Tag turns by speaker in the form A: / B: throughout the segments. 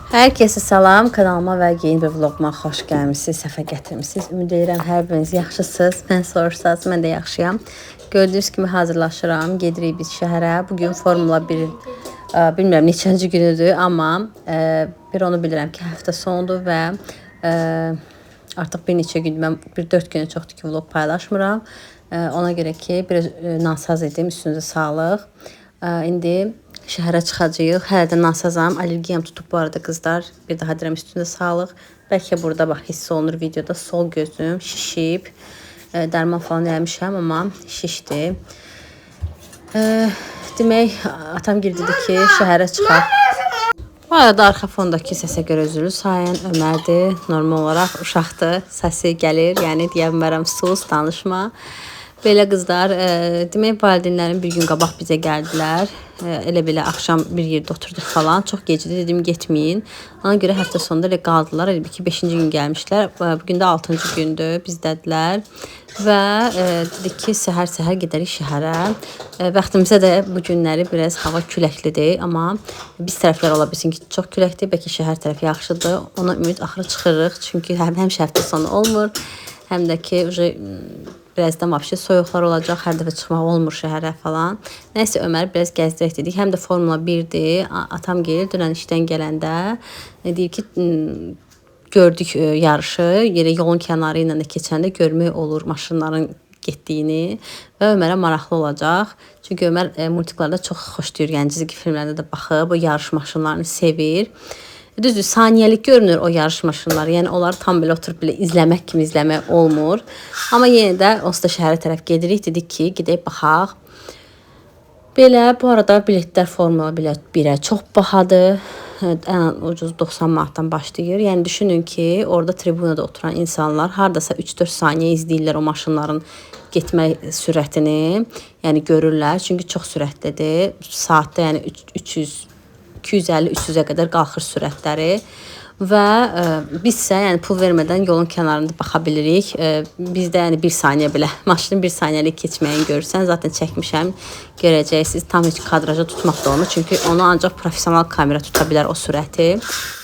A: Hər kəsə salam, kanalıma və yeni bir vloguma xoş gəlmisiniz, səfə gətirmisiniz. Ümid edirəm hər biriniz yaxşısınız. Mən soruşsanız, mən də yaxşıyam. Gördüyünüz kimi hazırlaşıram, gedirik biz şəhərə. Bugün Formula 1, bilmirəm neçənci günüdür, amma bir onu bilirəm ki, həftə sonudur və artıq bir neçə gün, mən 4 günə çoxdur ki, vlog paylaşmıram. Ona görə ki, biraz nasaz idim, üstünüzə sağlıq. İndi şəhərə çıxacağıq. Hələ də nasazam. Allergiyam tutub bu arada qızlar. Bir daha deyirəm, üstünüzə sağlıq. Bəlkə burada bax hiss olunur videoda. Sol gözüm şişib. Dərman falan eləmişəm, amma şişdi. Demək, atam dedi ki, şəhərə çıxaq. Bu arada arxa fondakı səsə görə üzülür. Sayən Ömərdir. Normal olaraq uşaqdır. Səsi gəlir. Yəni deyə bilmərəm, sus, danışma. Belə qızlar, demək valideynlərim bir gün qabaq bizə gəldilər. Elə belə axşam bir yerdə oturduq falan. Çox gecədə dedim getməyin. Ona görə həftə sonunda elə qaldılar. Elə ki 5-ci gün gəlmişlər. Bugün də 6-cı gündür, bizdədilər. Və dedik ki səhər-səhər gedərik şəhərə. Vaxtımıza da bu günləri biraz hava küləklidir, amma biz tərəflər ola bilsin ki çox küləkdir. Bəlkə şəhər tərəfi yaxşıdır. Ona ümid axırı çıxırıq. Çünki həmişə həftə sonu olmur. Həm də ki birazdan vəbşə soyuqlar olacaq, hər dəfə çıxmaq olmur şəhərə falan. Nəysə Ömər biraz gəzdirək dedik. Həm də Formula 1-dir. Atam gəlir dünən işdən gələndə. Deyir ki, gördük yarışı. Yerə yolun kənarı ilə də keçəndə görmək olur maşınların getdiyini və Ömərə maraqlı olacaq. Çünki Ömər multiklarda çox xoşlayır. Yəni cizgi filmlərdə də baxıb, o yarış maşınlarını sevir. Düzdür, saniyəlik görünür o yarış maşınları. Yəni onları tam belə oturub belə izləmək kimi izləmək olmur. Amma yenə də onsuz da şəhərə tərəf gedirik. Dedik ki, gedək baxaq. Belə bu arada biletlər Formula 1-ə çox bahadır. Ən ucuz 90 manatdan başlayır. Yəni düşünün ki, orada tribunada oturan insanlar hardasa 3-4 saniyə izləyirlər o maşınların getmək sürətini. Yəni görürlər. Çünki çox sürətlidir. Saatda yəni 250-300-ə qədər qalxır sürətləri və bizsə yəni pul vermədən yolun kənarında baxa bilirik. Bizdə yəni 1 saniyə belə maşının 1 saniyəlik keçməyini görürsən, zaten çəkmişəm, görəcəksiniz. Tam heç kadraja tutmaq da olmur, çünki onu ancaq professional kamera tuta bilər o sürəti.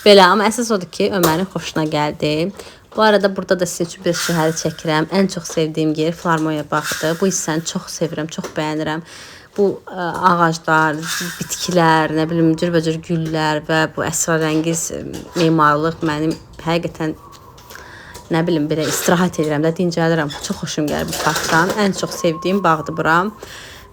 A: Belə, amma əsas odur ki, Ömərin xoşuna gəldi. Bu arada burada da sizin üçün bir şəhəri çəkirəm. Ən çox sevdiyim yer Filarmoniya bağıdır. Bu hissəni çox sevirəm, çox bəyənirəm. Bu ağaclar, bitkilər, nə bilim cürbəcür güllər və bu əsrarəngiz memarlıq mənim həqiqətən nə bilim belə istirahət edirəm də, dincəlirəm. Çox xoşum gəlir bu parkdan. Ən çox sevdiyim bağdır bura.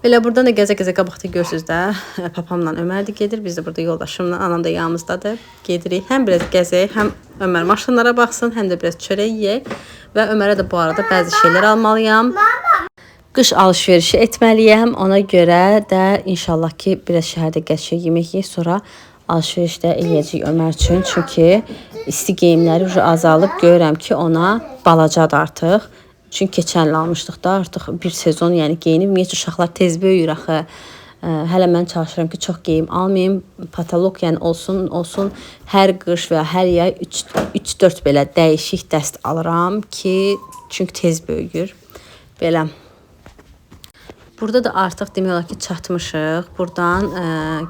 A: Belə buradan da gəzə-gəzə qabaqda görürsünüz də, papamla Ömər də gedir. Biz də burada yoldaşımla, anam da yanımızdadır. Gedirik. Həm biraz gəzək, həm Ömər maşınlara baxsın, həm də biraz çörək yeyək. Və Ömərə də bu arada bəzi şeylər almalıyam. Qış alışverişi etməliyəm. Ona görə də inşallah ki biraz şəhərdə gəzişək, yemək yeyək, sonra alışveriş də eləyəcək Ömər üçün. Çünki isti geyimləri azalıb, görürəm ki ona balacadır artıq. Çünki keçən il almışdıq da artıq bir sezon yəni geyinib. Ümumiyyətlə uşaqlar tez böyüyür axı. Hələ mən çalışıram ki çox geyim almayım. Patolog yəni olsun hər qış və hər yay 3-4 belə dəyişik dəst alıram ki çünki tez böyüyür. Belə. Burada da artıq demək olar ki çatmışıq. Buradan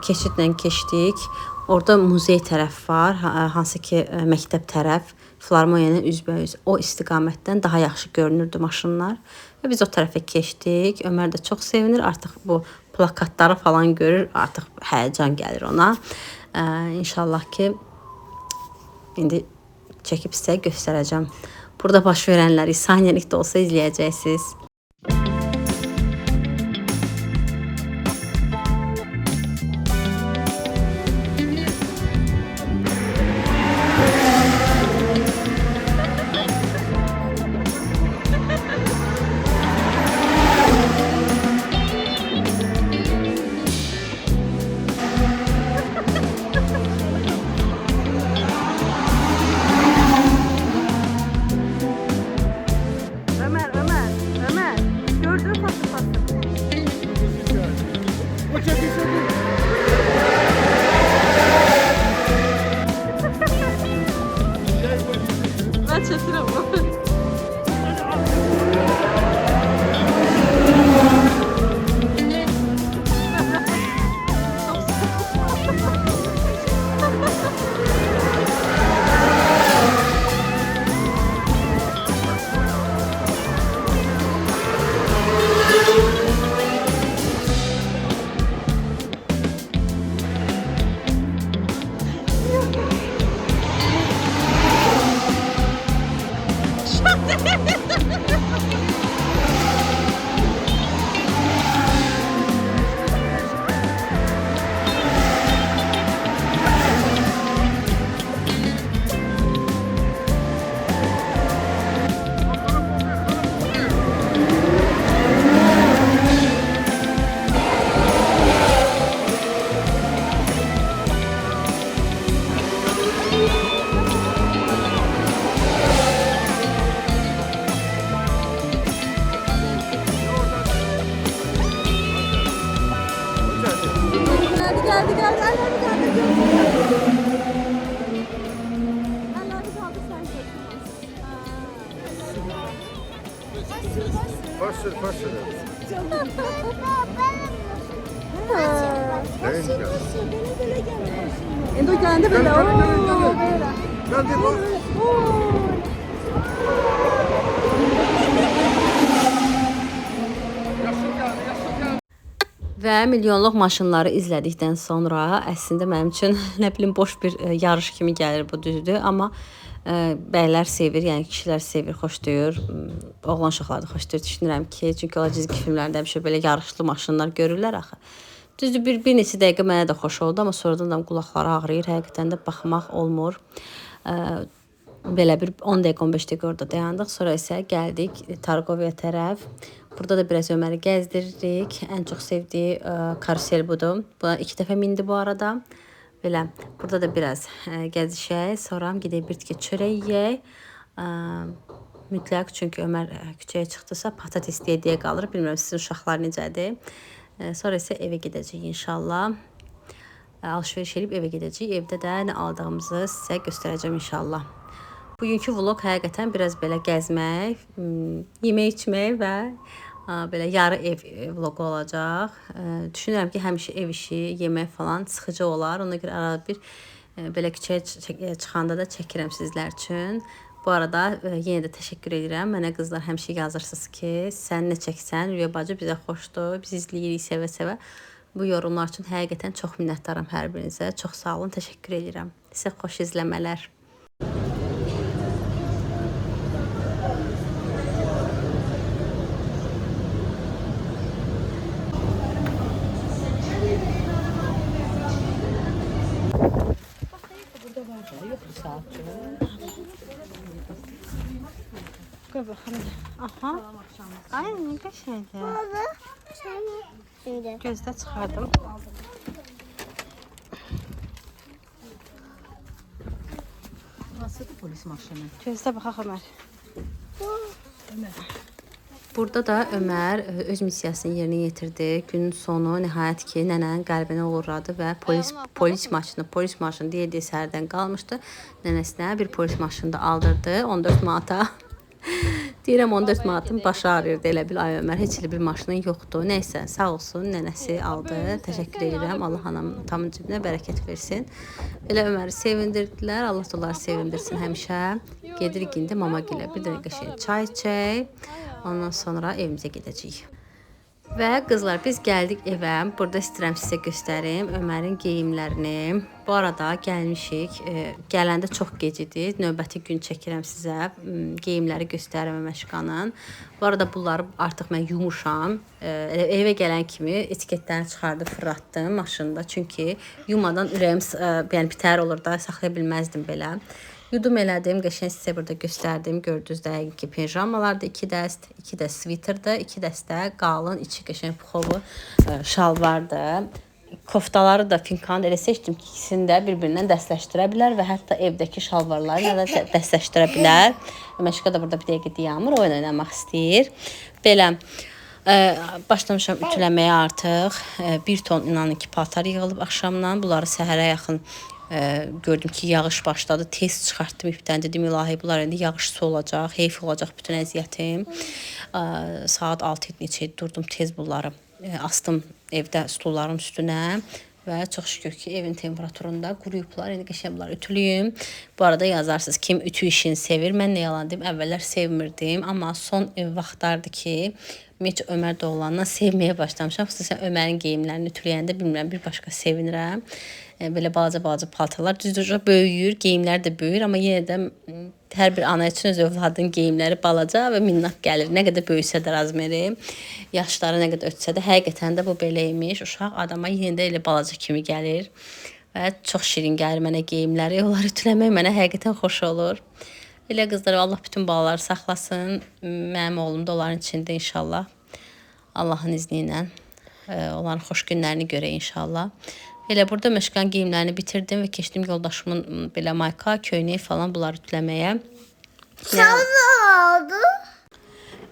A: keçidlə keçdik. Orada muzey tərəf var, hansı ki məktəb tərəf. Filarmoniyanın üzbəüz o istiqamətdən daha yaxşı görünürdü maşınlar. Və biz o tərəfə keçdik. Ömər də çox sevinir. Artıq bu plakatları falan görür. Artıq həyəcan gəlir ona. İnşallah ki indi çəkib sizə göstərəcəm. Burada baş verənləri saniyəlik də olsa izləyəcəksiniz. Ben çekirim bu.
B: sür, boş ver.
A: İndi gələndə belə.
B: Gel bak.
A: Və milyonluq maşınları izlədikdən sonra əslində mənim üçün nə bilim boş bir yarış kimi gəlir bu düzdür, amma bəylər sevir, yəni kişilər sevir, xoşlayır. Oğlan uşaqları da xoşlayır düşünürəm ki, çünki o cizgi filmlərdə həmişə belə yarışlı maşınlar görürlər axı. Düzdür, bir neçə dəqiqə mənə də xoş oldu, amma sonradan da qulaqları ağrıyır, həqiqətən də baxmaq olmur. Belə bir 10 dəqiqə, 15 dəqiqə orada dayandıq, sonra isə gəldik Targoviya tərəf. Burada da biraz Öməri gəzdiririk. Ən çox sevdiyi karusel budur. Buna 2 dəfə mindi bu arada. Belə burada da biraz gəzişək, sonra gedək bir tikə çörək yeyək. Mütləq, çünki Ömər küçəyə çıxdısa patates deyə qalır. Bilmirəm sizin uşaqlar necədir. Sonra isə evə gedəcəyik inşallah. Alışveriş edib evə gedəcəyik. Evdə də nə aldığımızı sizə göstərəcəm inşallah. Bugünkü vlog həqiqətən biraz belə gəzmək, yemək içmək və belə yarı ev vlogu olacaq. Düşünürəm ki, həmişə ev işi, yemək falan sıxıcı olar. Ona görə arada bir belə küçəyə çıxanda da çəkirəm sizlər üçün. Bu arada yenə də təşəkkür edirəm. Mənə qızlar həmişə yazırsınız ki, sən nə çəksən, Rüya bacı bizə xoşdur, biz izləyirik sevə-sevə. Bu yorumlar üçün həqiqətən çox minnətdaram hər birinizə. Çox sağ olun, təşəkkür edirəm. Sizə xoş izləmələr. Gör bakalım. Aha. Ay ne qəşəngdir.
C: Şimdi.
A: Gözdə çıxardım.
D: Burası da polis maşını.
A: Gözdə baxaq Ömər. Burada da Ömər öz missiyasını yerinə yetirdi. Günün sonu nəhayət ki, nənənin qəlbinə uğradı və polis maşını deyə sərdən qalmışdı. Nənəsinə bir polis maşını da aldırdı 14 manata. Deyirəm 14 manatın başı ağrıyırdı, elə bil ay Ömər, heç elə bir maşının yoxdur. Nəysə, sağ olsun, nənəsi aldı. Təşəkkür edirəm. Allah anamın tamın cibinə bərəkət versin. Elə Öməri sevindirdilər. Allah da onları sevindirsin həmişə. Gedirik indi mamagilə bir dənə qəşəng çay içək. Ondan sonra evimizə gedəcəyik. Və qızlar, biz gəldik evə. Burada istəyirəm sizə göstərim Ömərin geyimlərini. Bu arada gəlmişik. Gələndə çox gec idi. Növbəti gün çəkirəm sizə. Geyimləri göstərirəm Məşqanın. Bu arada bunları artıq mən yumuşam. Evə gələn kimi etiketlərini çıxardıb fırlatdım maşında. Çünki yumadan ürəyim yəni bitər olur da, saxlaya bilməzdim belə. Yudum elədim, qəşəng sizə burada göstərdim. Gördünüz dəqiq ki, pijamalardır 2 dəst, 2 də sviterdir, 2 dəstə qalın, içi qəşəng puxovu şalvardır. Koftaları da finkan elə seçdim ki, ikisini də bir-birindən dəstləşdirə bilər və hətta evdəki şalvarları da dəstləşdirə bilər. Məşqə də burada bir dəqiqə dayanmır, oyun oynamaq istəyir. Belə başlamışam ütüləməyə artıq. 1 ton inanın ki, paltar yığılıb axşamdan. Bunları səhərə yaxın gördüm ki, yağış başladı. Tez çıxartdım ipdən. Dedim, ilahi, bunlar indi yağışsı olacaq. Heyf olacaq bütün əziyyətim. Saat 6 neçə durdum, tez bunları astım evdə stulların üstünə. Və çox şükür ki, evin temperaturunda quruyublar. İndi qəşəng bunları ütülüyüm. Bu arada yazarsınız, kim ütü işini sevir? Mən nə yalan deyim, əvvəllər sevmirdim. Amma son vaxtlardır ki, heç Ömər doğulandan sevməyə başlamışam. Xüsusən Ömərin geyimlərini ütüləyəndə bilmirəm, bir başqa sevinirəm. Belə balaca paltarlar düzdür, böyüyür, geyimlər də böyüyür, amma yenə də hər bir ana üçün öz övladının geyimləri balaca və minnaq gəlir. Nə qədər böyüsə də razmeri, yaşları nə qədər ötsə də, həqiqətən də bu beləymiş. Uşaq adama yenə də elə balaca kimi gəlir və çox şirin gəlir mənə geyimləri. Onları ütüləmək mənə həqiqətən xoş olur. Elə qızlar, Allah bütün balaları saxlasın. Mənim oğlum da onların içində inşallah. Allahın izni ilə onların xoş günlərini görək inşallah. Elə burada Məşqan geyimlərini bitirdim və keçdim yoldaşımın belə mayka, köynəyi falan bunları ütüləməyə.
C: Sana oldu.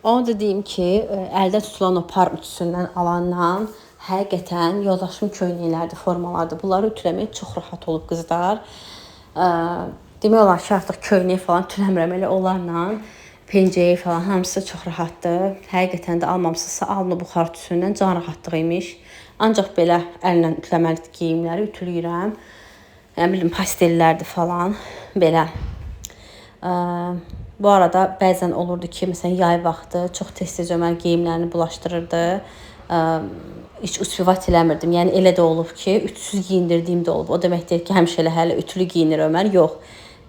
A: Onu da deyim ki, əldə tutulan o par ütüsündən alandan həqiqətən yoldaşımın köynəklərdir, formalardır. Bunları ütüləmək çox rahat olub qızlar. Demək olar ki, artıq köynək falan ütüləmirəm elə onlarla. pencəyi falan hamısı çox rahatdır. Həqiqətən də almamısınızsa alın o buxar tüsündən can rahatlığı imiş. Ancaq belə əllə ütüləməli geyimləri ütüləyirəm. Nə bilim pastellərdir falan belə. Bu arada bəzən olurdu ki, məsələn yay vaxtı çox tez-tez Ömər geyimlərini bulaşdırırdı. Heç uspivat eləmirdim. Yəni elə də olub ki, ütüsüz geyindirdiyim də olub. O demək deyil ki, həmişə hələ ütülü geyinir Ömər. Yox.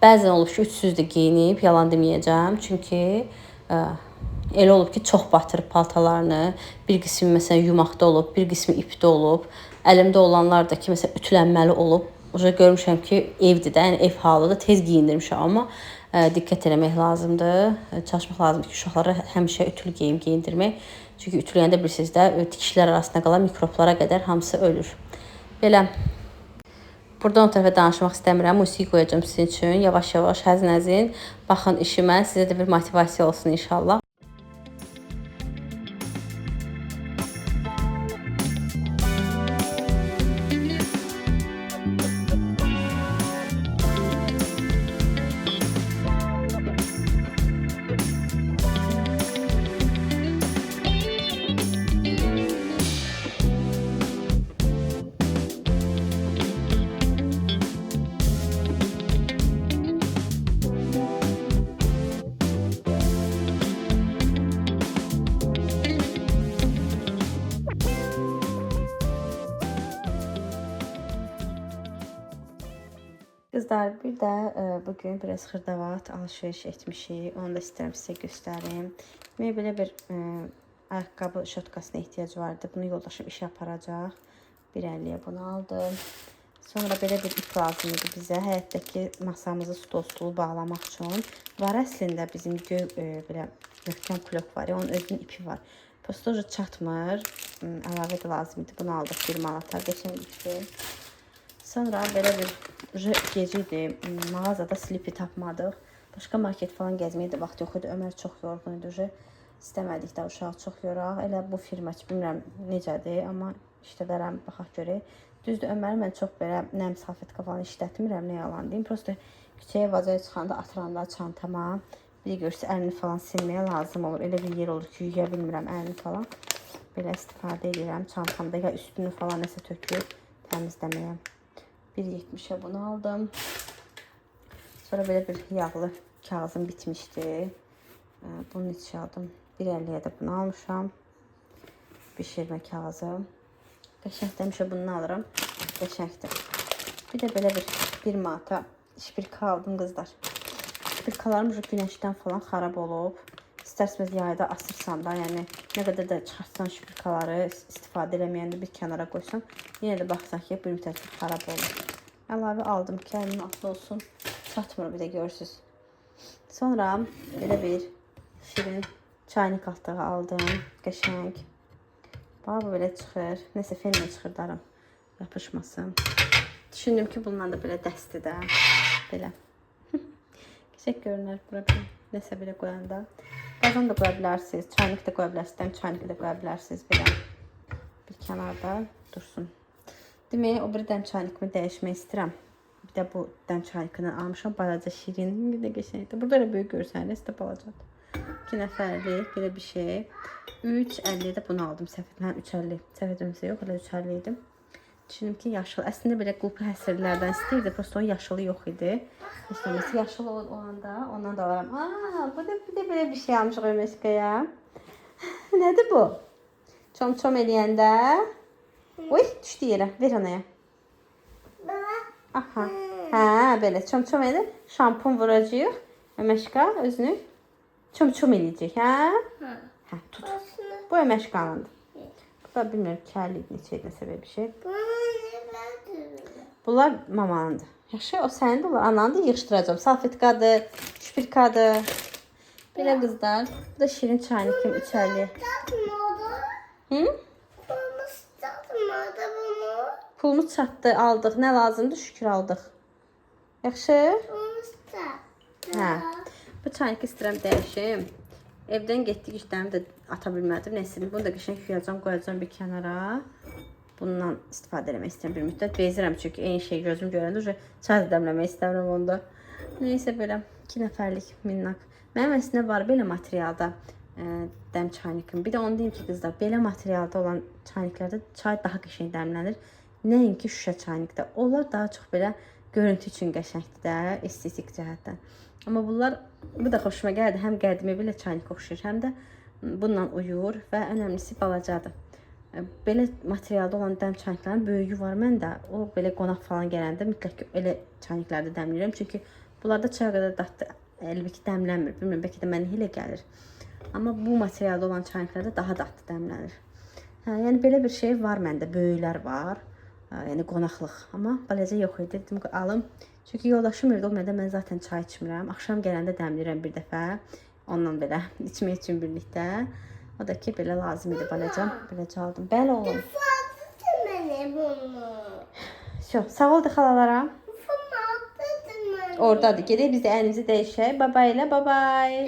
A: Bəzən olub ki, ütüsüz də geyinib, yalan deməyəcəm. Çünki elə olub ki, çox batırıb paltalarını. Bir qismi məsələn yumaqda olub, bir qismi ipdə olub. Əlimdə olanlar da ki, məsələn ütülənməli olub. Oca görmüşəm ki, evdir də, yəni ev halıdır, tez geyindirmişəm, amma diqqət eləmək lazımdır. Çalışmaq lazımdır ki, uşaqlara həmişə ütülü geyim geyindirmək. Çünki ütüləyəndə bilirsiniz də, tikişlər arasında qalan mikroblara qədər hamısı ölür. Belə. Buradan o tərəfə danışmaq istəmirəm. Musiqi qoyacağım sizin üçün. Yavaş-yavaş, həzin-həzin. Baxın işimə, sizə də bir motivasiya olsun inşallah. Qızlar, bir də bugün biraz xırdavat alış-veriş etmişik. Onu da istəyirəm sizə göstərim. Mənə belə bir ayaqqabı şotkasına ehtiyac vardı. Bunu yoldaşım işə aparacaq. 1.50-yə bunu aldım. Sonra belə bir ip lazım idi bizə. Həyətdəki masamızı stol bağlamaq üçün. Var əslində bizim belə möhkəm klok var. Onun özünün ipi var. Prosta çatmır. Əlavə də lazım idi. Bunu aldıq 1 manata. Qəşəng ipdir. Sonra belə bir gecə idi. Mağazada slipi tapmadıq. Başqa market falan gəzməyə də vaxt yox idi. Ömər çox yorğun idi. İstəmədik də uşağı çox yoraq. Elə bu firma bilmirəm necədir, amma işlədərəm, baxaq görək. Düzdür, Öməri mən çox belə nəm salfetka falan işlətmirəm, nə yalan deyim. Prosta küçəyə vacaya çıxanda atıranda çantama bir görsə əlini falan silməyə lazım olur. Elə bir yer olur ki, yuya bilmirəm əlini falan. Belə istifadə edirəm çantamda ya üstünü falan nəsə töküb təmizləməyə. 1.70'e bunu aldım. Sonra böyle bir yağlı kağızım bitmişti. Bunun için aldım. 1.50'ye de bunu almışam. Pişirme kağızı. Qəşəng demişə bunu alırım. Qəşəngdir. Bir de böyle bir manata şpirka aldım kızlar. Şpirkalarım güneşten falan xarab olub. İstərsiniz yayda asırsan da, yəni nə qədər də çıxartsan şpirkaları istifadə eləməyəndə bir kənara qoysan, yenə də baxsan ki, bir müddət xarab olur. Əlavə aldım ki, əlimin altında olsun. Çatmır bir də görürsüz. Sonra belə bir şirin çaynik altlığı aldım. Qəşəng. Bax bu belə çıxır. Nəsə fenlə çıxırdarım. Yapışmasın. Düşündüm ki, bundan da belə dəsti də. Belə. Qəşəng görünər bura bir. Nəsə belə qoyanda. Qazan da qoya bilərsiniz. Çaynik də qoya bilərsiniz. Çaynik də qoya bilərsiniz. Belə bir kənarda dursun. Demək, o bir dən çaynikimi dəyişmək istəyirəm. Bir də bu dən çaynikini almışam. Balaca şirin. Bir də qəşəngdir. Burada da böyük görsəniz də balacadır. 2 nəfərlik belə bir şey. 3.50'də bunu aldım. Səhv etmirəm. 3.50. Səhv etmirəmsə yox, elə 3.50 idi. Düşündüm ki, yaşıl. Əslində belə qulpu həsrlərdən istəyirdi. Prosta onun yaşılı yox idi. İşləməsi yaşıl olanda ondan da alaram. Bu da belə bir şey almışıq Ömeşkaya. Nədir bu? Çom-çom eləyəndə. Uy, düşdü yerə. Ver anaya. Aha. Hə, belə çom-çom edir. Şampun vuracaq. Ömeşka özünü çom-çom eləyəcək, hə? Hə, tut. Bu Ömeşkanındır. Bu da bilmirəm ki, əliydi, neçə nəsə belə bir şey. Bunlar mamanındır. Yaxşı, o sənin də olur. Ananı da yığışdıracağım. Salfetkadır, şpirkadır. Belə qızlar. Bu da şirin çaynikim 3.50. Hı? Pulumuz çatdı, aldıq. Nə lazımdır? Şükür aldıq. Yaxşı? Hə. Bu çaynik istəyirəm dəyişim. Evdən getdik, işlərimi də ata bilmədim. Neyse, bunu da qəşəng yuyacağam, qoyacağam bir kənara. Bundan istifadə etmək istəyirəm bir müddət. Bezirəm çünki eyni şey gözüm görəndə çay dəmləmək istəmirəm onda. Neysə belə 2 nəfərlik minnaq. Mənim əslində var belə materialda dəm çaynikim. Bir də onu deyim ki, qızlar, belə materialda olan çayniklərdə çay daha qəşəng dəmlənir. Nəinki şüşə çaynikdə. Onlar daha çox belə görüntü üçün qəşəngdir də, estetik cəhətdən. Amma bunlar, bu da xoşuma gəldi. Həm qədimi belə çaynik oxşayır, həm də bununla uyur və önəmlisi balacadır. Belə materialda olan dəm çayniklərin böyüyü var məndə. O belə qonaq falan gələndə mütləq ki, elə çayniklərdə dəmləyirəm. Çünki bunlarda çay qədər dadlı əlbəttə ki, dəmlənmir. Bilmirəm, bəlkə də mənə elə gəlir. Amma bu materialda olan çayniklərdə daha dadlı dəmlənir. Yəni belə bir şey var məndə. Böyüklər var. Yəni qonaqlıq. Amma balaca yox idi. Dedim ki, alım. Çünki yoldaşım evdə olmayanda mən zaten çay içmirəm. Axşam gələndə dəmləyirəm bir dəfə. Ondan belə içmək üçün birlikdə. O da ki, belə lazım idi balaca. Beləcə aldım. Bəli oğlum.
C: Fatı mənə bunu.
A: Şo, sağ ol da xalalara.
C: Fatı mənə.
A: Oradadır. Gedək biz də əlimizi dəyişək. Baba ilə babay.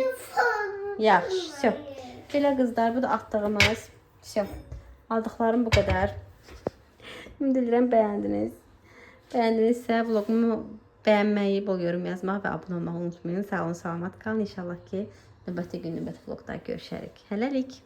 A: Yaxşı. Şo. Belə qızlar, bu da atdığımız. Şo. Aldıqlarım bu qədər. Ümid edirəm bəyəndiniz. Bəyəndinizsə vlogumu bəyənməyi, bol yorum yazmaq və abunə olmağı unutmayın. Sağ olun, salamat qalın. İnşallah ki, növbəti gün növbəti vlogda görüşərik. Hələlik.